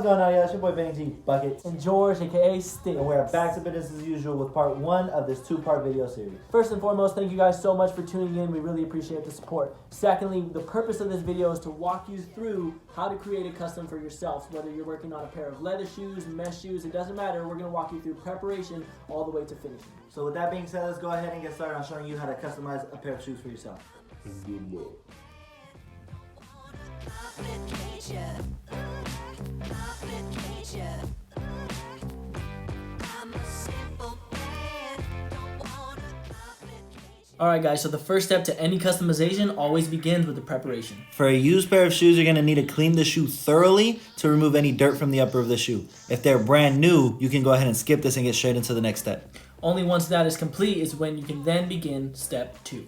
going on, y'all? It's your boy Benny G Buckets. And George, aka Stick. And we're back to business as usual with part 1 of this 2-part video series. First and foremost, thank you guys so much for tuning in. We really appreciate the support. Secondly, the purpose of this video is to walk you through how to create a custom for yourself. Whether you're working on a pair of leather shoes, mesh shoes, it doesn't matter. We're going to walk you through preparation all the way to finishing. So with that being said, let's go ahead and get started on showing you how to customize a pair of shoes for yourself. Good luck. Alright guys, so the first step to any customization always begins with the preparation. For a used pair of shoes, you're going to need to clean the shoe thoroughly to remove any dirt from the upper of the shoe. If they're brand new, you can go ahead and skip this and get straight into the next step. Only once that is complete is when you can then begin step 2.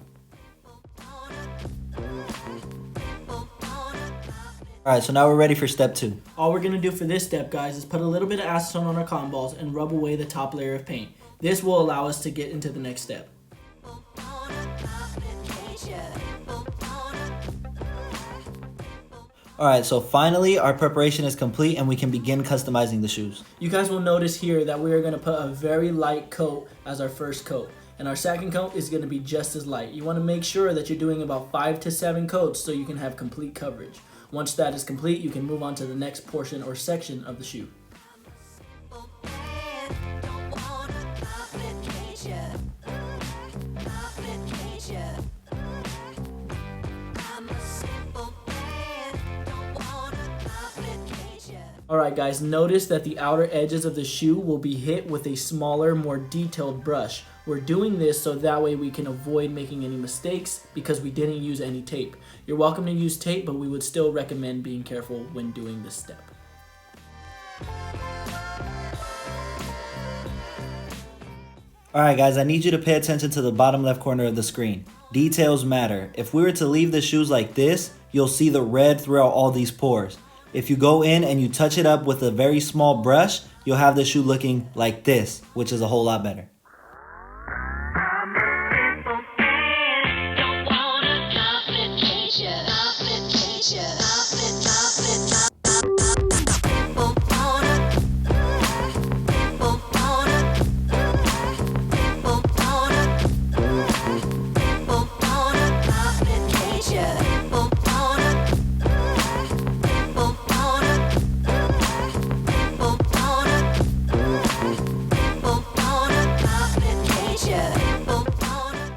Alright, so now we're ready for step 2. All we're going to do for this step, guys, is put a little bit of acetone on our cotton balls and rub away the top layer of paint. This will allow us to get into the next step. Alright, so finally our preparation is complete and we can begin customizing the shoes. You guys will notice here that we are going to put a very light coat as our first coat. And our second coat is going to be just as light. You want to make sure that you're doing about 5 to 7 coats so you can have complete coverage. Once that is complete, you can move on to the next portion or section of the shoe. Alright guys, notice that the outer edges of the shoe will be hit with a smaller, more detailed brush. We're doing this so that way we can avoid making any mistakes because we didn't use any tape. You're welcome to use tape, but we would still recommend being careful when doing this step. Alright guys, I need you to pay attention to the bottom left corner of the screen. Details matter. If we were to leave the shoes like this, you'll see the red throughout all these pores. If you go in and you touch it up with a very small brush, you'll have the shoe looking like this, which is a whole lot better.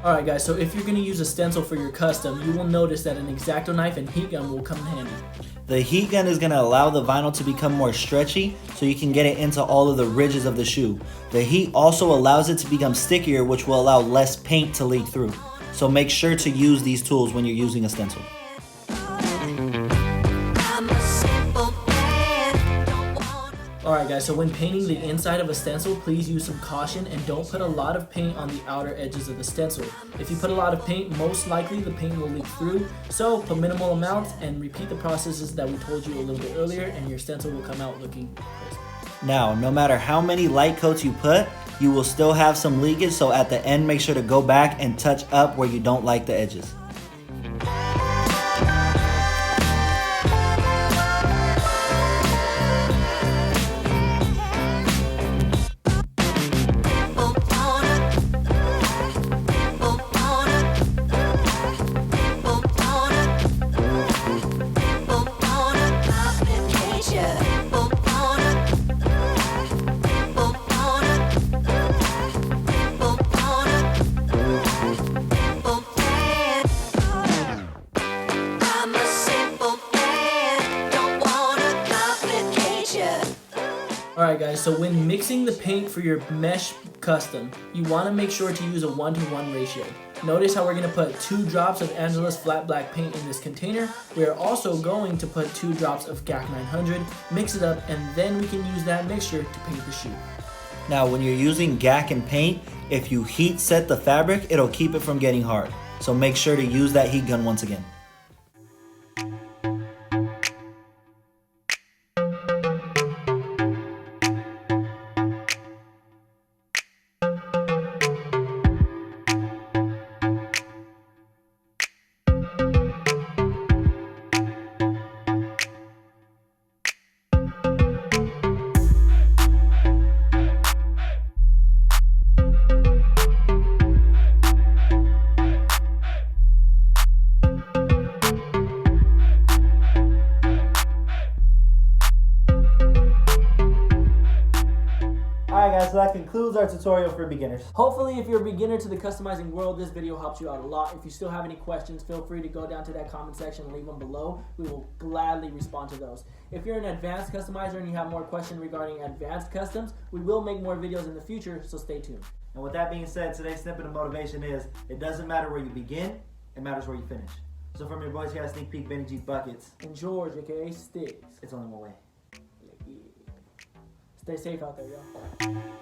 Alright guys, so if you're going to use a stencil for your custom, you will notice that an X-Acto knife and heat gun will come in handy. The heat gun is going to allow the vinyl to become more stretchy so you can get it into all of the ridges of the shoe. The heat also allows it to become stickier, which will allow less paint to leak through. So make sure to use these tools when you're using a stencil. Alright guys, so when painting the inside of a stencil, please use some caution and don't put a lot of paint on the outer edges of the stencil. If you put a lot of paint, most likely the paint will leak through. So put minimal amounts and repeat the processes that we told you a little bit earlier and your stencil will come out looking crisp. Now, no matter how many light coats you put, you will still have some leakage, so at the end make sure to go back and touch up where you don't like the edges. Alright guys, so when mixing the paint for your mesh custom, you want to make sure to use a 1-to-1 ratio. Notice how we're going to put 2 drops of Angela's flat black paint in this container. We are also going to put 2 drops of GAC 900, mix it up, and then we can use that mixture to paint the shoe. Now when you're using GAC and paint, if you heat set the fabric, it'll keep it from getting hard. So make sure to use that heat gun once again. Alright guys, so that concludes our tutorial for beginners. Hopefully, if you're a beginner to the customizing world, this video helps you out a lot. If you still have any questions, feel free to go down to that comment section and leave them below. We will gladly respond to those. If you're an advanced customizer and you have more questions regarding advanced customs, we will make more videos in the future, so stay tuned. And with that being said, today's snippet of motivation is, it doesn't matter where you begin, it matters where you finish. So from your boys here at SneakPeak, Benny G Buckets, And George, aka Sticks. it's only one way. Stay safe out there, y'all.